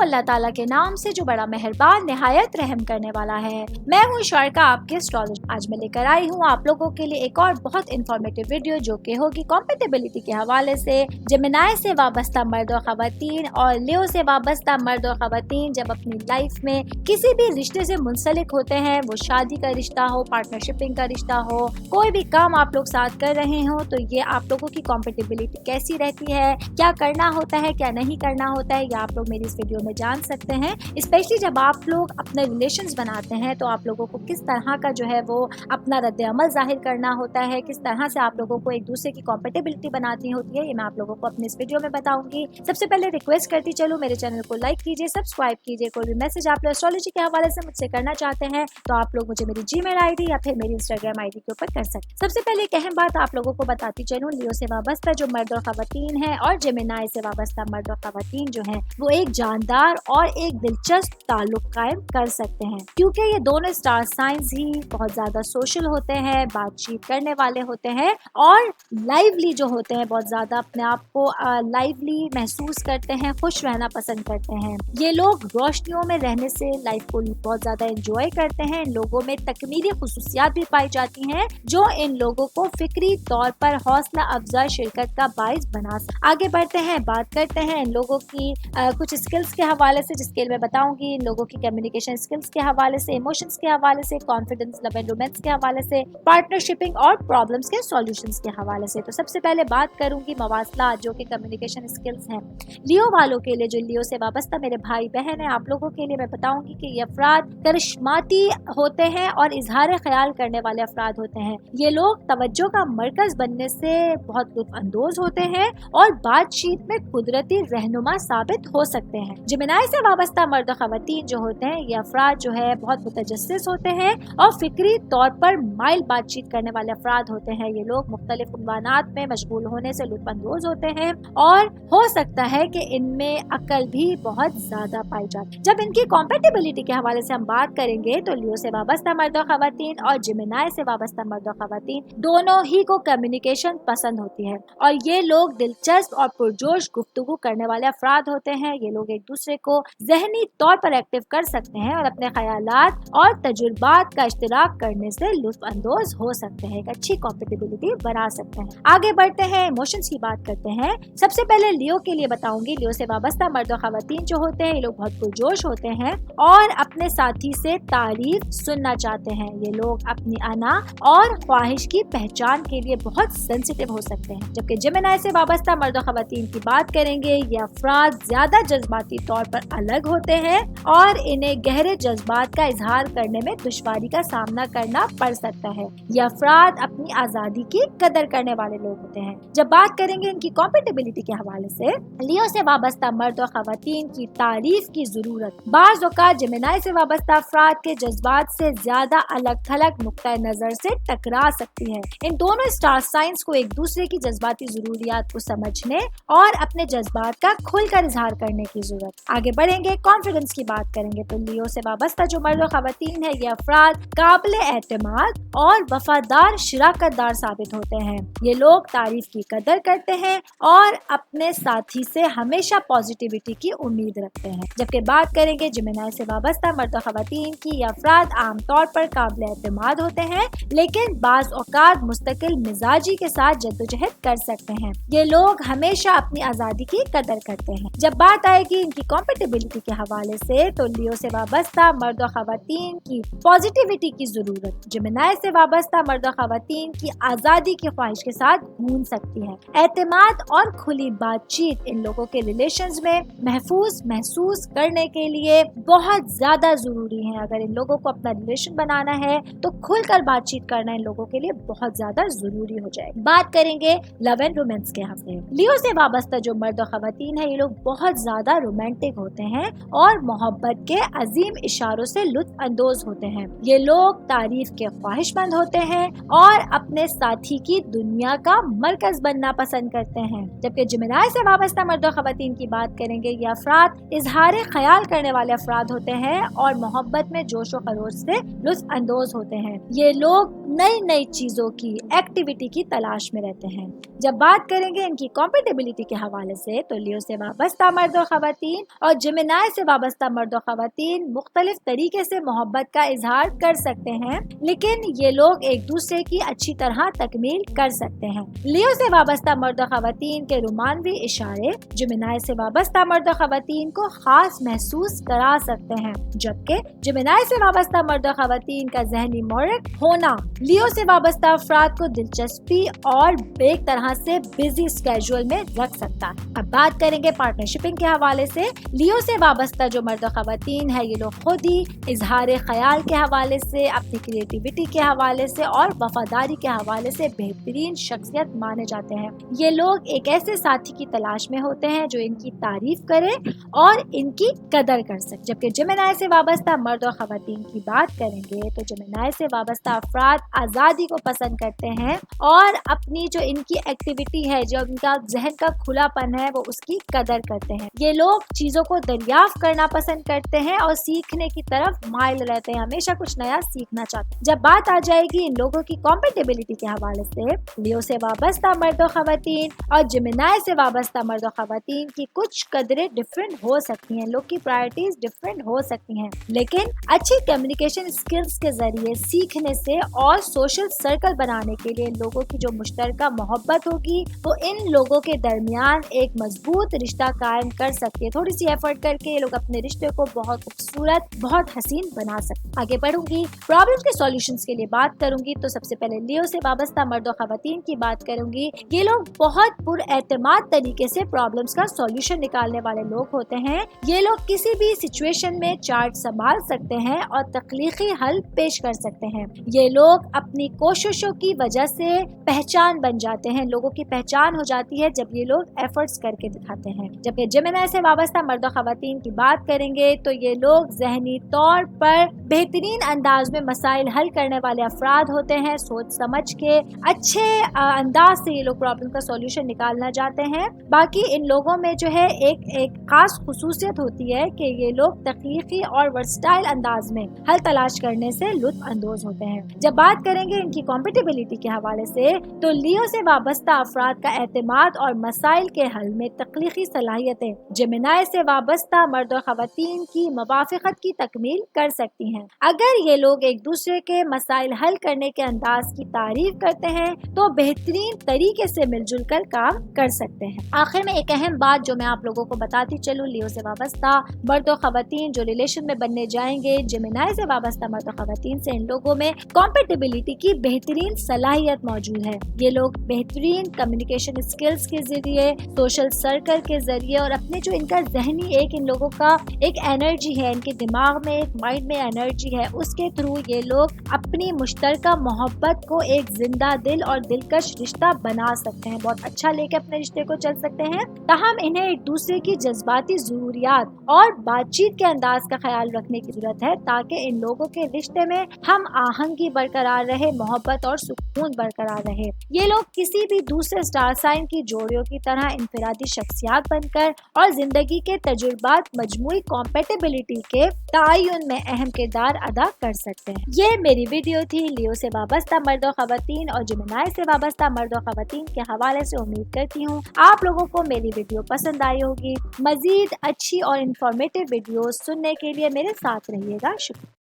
अल्लाह ताला के नाम से जो बड़ा मेहरबान निहायत रहम करने वाला है। मैं हूँ शारिका, आपके एस्ट्रोलॉजर। आज मैं लेकर आई हूँ आप लोगों के लिए एक और बहुत इन्फॉर्मेटिव वीडियो जो कि होगी कॉम्पेटेबिलिटी के हवाले से। जेमिनाई से वाबस्ता मर्द और खवातीन और लियो से वाबस्ता मर्द और खवातीन जब अपनी लाइफ में किसी भी रिश्ते से मुंसलिक होते हैं, वो शादी का रिश्ता हो, पार्टनरशिपिंग का रिश्ता हो, कोई भी काम आप लोग साथ कर रहे हो, तो ये आप लोगों की कॉम्पेटेबिलिटी कैसी रहती है, क्या करना होता है, क्या नहीं करना होता है, ये आप लोग मेरी इस वीडियो में जान सकते हैं। स्पेशली जब आप लोग अपने रिलेशंस बनाते हैं तो आप लोगों को किस तरह का जो है वो अपना रद्द अमल जाहिर करना होता है, किस तरह से आप लोगों को एक दूसरे की कॉम्पेटेबिलिटी बनानी होती है, ये मैं आप लोगों को अपने इस वीडियो में बताऊंगी। सबसे पहले रिक्वेस्ट करती चलूँ, मेरे चैनल को लाइक कीजिए, सब्सक्राइब कीजिए। कोई भी मैसेज आप लोग एस्ट्रोलॉजी के हवाले से मुझसे करना चाहते हैं तो आप लोग मुझे मेरी जीमेल आईडी या फिर मेरी इंस्टाग्राम आईडी के ऊपर कर सकते हैं। सबसे पहले एक अहम बात आप लोगों को बताती चलूँ, लियो से वाबस्ता जो मर्द और खवातीन है और जेमिनाई से वाबस्ता मर्द और खवातीन जो है वो एक जानदार और एक दिलचस्प ताल्लुक कायम कर सकते हैं, क्योंकि ये दोनों स्टार साइंस ही बहुत ज्यादा सोशल होते हैं, बातचीत करने वाले होते हैं और लाइवली जो होते हैं, बहुत ज्यादा अपने आप को लाइवली महसूस करते हैं, खुश रहना पसंद करते हैं। ये लोग रोशनियों में रहने से लाइफ को बहुत ज्यादा एंजॉय करते हैं। इन लोगों में तकमीली खुसूसियात भी पाई जाती हैं जो इन लोगों को फिक्री तौर पर हौसला अफजा शिरकत का बाइस बना सकते। आगे बढ़ते हैं, बात करते हैं इन लोगों की कुछ स्किल्स के हवाले से, जिसके लिए मैं बताऊंगी इन लोगों की कम्युनिकेशन स्किल्स के हवाले से, इमोशंस के हवाले से, कॉन्फिडेंस, लव एंड रोमांस के हवाले से, पार्टनरशिपिंग और प्रॉब्लम्स के सॉल्यूशंस के हवाले से। तो सबसे पहले बात करूंगी मवासलात जो कि कम्युनिकेशन स्किल्स हैं लियो वालों के लिए। जो लियो से वाबस्ता मेरे भाई बहन है, आप लोगों के लिए मैं बताऊंगी कि ये अफराद करिश्माती होते हैं और इजहार ख्याल करने वाले अफराद होते हैं। ये लोग तवज्जो का मरकज बनने से बहुत लुत्फ अंदोज होते हैं और बातचीत में कुदरती रहनुमा साबित हो सकते हैं। जेमिनाई से वाबस्ता मर्द और खवातीन जो होते हैं, ये अफराद जो है बहुत मुतजस्सिस होते हैं और फिक्री तौर पर माइल बातचीत करने वाले अफराद होते हैं। ये लोग मुख्तलिफ उन्वानात में मशगूल होने से लुत्फ अंदोज होते हैं और हो सकता है कि इनमें अक्ल भी बहुत ज्यादा पाई जाती है। जब इनकी कॉम्पेटेबिलिटी के हवाले से हम बात करेंगे तो लियो से वाबस्ता मर्द और खवातीन और जेमिनाई से वाबस्ता मर्द और खवातीन दोनों ही को कम्युनिकेशन पसंद होती है और ये लोग दिलचस्प और पुरजोश गुफ्तगू करने वाले अफराद होते हैं। ये लोग एक दूसरे को ज़हनी तौर पर एक्टिव कर सकते हैं और अपने ख्यालात और तजुर्बात का इश्तिराक करने से लुत्फ अंदोज हो सकते हैं, एक अच्छी कॉम्पेटेबिलिटी बना सकते हैं। आगे बढ़ते हैं, इमोशंस की बात करते हैं। सबसे पहले लियो के लिए बताऊंगी, लियो से वाबस्ता मर्द और खवातीन जो होते हैं ये लोग बहुत पुरजोश होते हैं और अपने साथी से तारीफ सुनना चाहते हैं। ये लोग अपनी अना और ख्वाहिश की पहचान के लिए बहुत सेंसिटिव हो सकते हैं। जबकि जेमिनाई से वाबस्ता मर्द और खवातीन की बात करेंगे, ये अफराद ज्यादा जज्बाती तौर पर अलग होते हैं और इन्हें गहरे जज्बात का इजहार करने में दुश्वारी का सामना करना पड़ सकता है। ये अफराद अपनी आजादी की कदर करने वाले लोग होते हैं। जब बात करेंगे इनकी कॉम्पेटेबिलिटी के हवाले से, लियो से वाबस्ता मर्द और खवातीन की तारीफ की जरूरत बाज़ औक़ात जेमिनाई से वाबस्ता अफराद के जज्बात से ज्यादा अलग थलग नुक्ता नजर से टकरा सकती है। इन दोनों स्टार साइंस को एक दूसरे की जज्बाती जरूरियात को समझने और अपने जज्बात का खुलकर इजहार करने की जरूरत। आगे बढ़ेंगे, कॉन्फिडेंस की बात करेंगे तो लियो से वाबस्ता जो मर्द और खवातीन है, ये अफराद काबिल एतमाद और वफादार शिराकतदार साबित होते हैं। ये लोग तारीफ की कदर करते हैं और अपने साथी से हमेशा पॉजिटिविटी की उम्मीद रखते हैं। जबकि बात करेंगे जेमिनाई से वाबस्ता मर्द और खवातीन की, ये अफराद आमतौर पर काबिल एतमाद होते हैं लेकिन बाज़ औक़ात मुस्तकिल मिजाजी के साथ जद्दोजहद कर सकते हैं। ये लोग हमेशा अपनी आज़ादी की कदर करते हैं। जब बात आएगी इनकी कॉम्पेटेबिलिटी के हवाले से तो लियो से वाबस्ता मर्द और खवातीन की पॉजिटिविटी की जरूरत जेमिनाई से वाबस्ता मर्द और खवातीन की आज़ादी की ख्वाहिश के साथ गूंज सकती है। एतमाद और खुली बातचीत इन लोगों के रिलेशंस में महफूज महसूस करने के लिए बहुत ज्यादा जरूरी है। अगर इन लोगों को अपना रिलेशन बनाना है तो खुलकर बातचीत करना इन लोगों के लिए बहुत ज्यादा जरूरी हो जाए। बात करेंगे लव एंड रोमांस के हवाले। लियो से वाबस्ता जो मर्द और खवातीन है, ये लोग बहुत ज्यादा रोमांटिक होते हैं और मोहब्बत के अजीम इशारों से लुत्फ अंदोज होते हैं। ये लोग तारीफ के ख्वाहिशमंद होते हैं और अपने साथी की दुनिया का मरकज बनना पसंद करते हैं। जबकि जेमिनाई से वाबस्ता मर्द और खवातीन की बात करेंगे, ये अफराद इजहार ख्याल करने वाले अफराद होते हैं और मोहब्बत में जोश और खरोश से लुत्फ अंदोज होते हैं। ये लोग नई नई चीजों की एक्टिविटी की तलाश में रहते हैं। जब बात करेंगे इनकी कॉम्पेटेबिलिटी के हवाले से तो लियो से वाबस्ता मर्द और खवातीन और जेमिनाई से वाबस्ता मर्द और ख़वातीन मुख्तलिफ तरीके से मोहब्बत का इजहार कर सकते हैं, लेकिन ये लोग एक दूसरे की अच्छी तरह तकमील कर सकते हैं। लियो से वाबस्ता मर्द और ख़वातीन के रोमानवी इशारे जेमिनाई से वाबस्ता मर्द और ख़वातीन को खास महसूस करा सकते हैं, जबकि जेमिनाई से वाबस्ता मर्द और ख़वातीन का ज़हनी मोहरक होना लियो से वाबस्ता अफराद को दिलचस्पी और एक तरह से बिजी स्केड्यूल में रख सकता है। अब बात करेंगे पार्टनरशिपिंग के हवाले से। लियो से वाबस्ता जो मर्द और ख़वातीन है, ये लोग खुद ही इजहार ख्याल के हवाले से, अपनी क्रिएटिविटी के हवाले से और वफादारी के हवाले से बेहतरीन शख्सियत माने जाते हैं। ये लोग एक ऐसे साथी की तलाश में होते हैं जो इनकी तारीफ करे और इनकी कदर कर सके। जबकि जेमिनाई से वाबस्ता मर्द और ख़वातीन की बात करेंगे तो जेमिनाई से वाबस्ता अफराद आज़ादी को पसंद करते हैं और अपनी जो इनकी एक्टिविटी है, जो इनका जहन का खुलापन है, वो उसकी कदर करते हैं। ये लोग चीज़ों को दरियाफ्त करना पसंद करते हैं और सीखने की तरफ माइल रहते हैं, हमेशा कुछ नया सीखना चाहते हैं। जब बात आ जाएगी इन लोगों की कॉम्पेटेबिलिटी के हवाले से, लियो से वाबस्ता मर्द और ख़वातीन और जेमिनाई से वाबस्ता मर्द और ख़वातीन की कुछ कदरें डिफरेंट हो सकती हैं, लोग की प्रायोरिटीज डिफरेंट हो सकती हैं, लेकिन अच्छी कम्युनिकेशन स्किल्स के जरिए सीखने से और सोशल सर्कल बनाने के लिए लोगों की जो मुश्तरका मोहब्बत होगी वो इन लोगों के दरमियान एक मजबूत रिश्ता कायम कर सकती है। थोड़ी सी एफर्ट करके ये लोग अपने रिश्ते को बहुत खूबसूरत, बहुत हसीन बना सकते हैं। आगे बढ़ूंगी, प्रॉब्लम्स के सॉल्यूशंस के लिए बात करूंगी तो सबसे पहले लियो से वाबस्ता मर्द और ख़वातीन की बात करूंगी। ये लोग बहुत पुरएतमाद तरीके से प्रॉब्लम्स का सॉल्यूशन निकालने वाले लोग होते हैं। ये लोग किसी भी सिचुएशन में चार्ज संभाल सकते हैं और तख्लीकी हल पेश कर सकते हैं। ये लोग अपनी कोशिशों की वजह से पहचान बन जाते हैं, लोगों की पहचान हो जाती है जब ये लोग एफर्ट्स करके दिखाते हैं। जबकि जेमिनाई से वाबस्ता मर्द और ख़वातीन की बात करेंगे तो ये लोग जहनी तौर पर बेहतरीन अंदाज में मसाइल हल करने वाले अफराद होते हैं। सोच समझ के अच्छे अंदाज से ये लोग प्रॉब्लम का सॉल्यूशन निकालना चाहते हैं। बाकी इन लोगों में जो है एक खास खुसूसियत होती है कि ये लोग तख्लीकी और वर्सटाइल अंदाज में हल तलाश करने से लुत्फ अंदोज होते हैं। जब बात करेंगे इनकी कॉम्पेटेबिलिटी के हवाले से तो लियो से वाबस्ता अफराद का एतमाद और मसाइल के हल में तख्लीकी सलाहियतें जेमिनाई से वाबस्ता मर्द और ख़वातीन की मुवाफ़क़त की तकमील कर सकती हैं। अगर ये लोग एक दूसरे के मसाइल हल करने के अंदाज की तारीफ करते हैं तो बेहतरीन तरीके से मिलजुल कर काम कर सकते हैं। आखिर में एक अहम बात जो मैं आप लोगों को बताती चलूँ, लियो से वाबस्ता मर्द और ख़वातीन जो रिलेशन में बनने जाएंगे, जेमिनाई से वाबस्ता मर्द और ख़वातीन से इन लोगों में कॉम्पेटेबिलिटी की बेहतरीन सलाहियत मौजूद है। ये लोग बेहतरीन कम्युनिकेशन स्किल्स के जरिए, सोशल सर्कल के जरिए और अपने जो इनका जहनी एक इन लोगों का एक एनर्जी है, इनके दिमाग में एक माइंड में एनर्जी है, उसके थ्रू ये लोग अपनी मुश्तरका मोहब्बत को एक जिंदा दिल और दिलकश रिश्ता बना सकते हैं, बहुत अच्छा लेके अपने रिश्ते को चल सकते हैं। ताहम इन्हें एक दूसरे की जज्बाती जरूरियात और बातचीत के अंदाज का ख्याल रखने की जरूरत है ताकि इन लोगों के रिश्ते में हम आहंगी बरकरार रहे, मोहब्बत और सुकून बरकरार रहे। ये लोग किसी भी दूसरे स्टार साइन की जोड़ियों की तरह इनफरादी शख्सियात बनकर और जिंदगी के तजुर्बात मजमूई कॉम्पेटेबिलिटी के तयन में अहम किरदार अदा कर सकते हैं। ये मेरी वीडियो थी लियो से वाबस्ता मर्द और ख़वातीन और जेमिनाई से वाबस्ता मर्द और ख़वातीन के हवाले से। उम्मीद करती हूँ आप लोगों को मेरी वीडियो पसंद आई होगी। मजीद अच्छी और इंफॉर्मेटिव वीडियो सुनने के लिए मेरे साथ रहिएगा। शुक्रिया।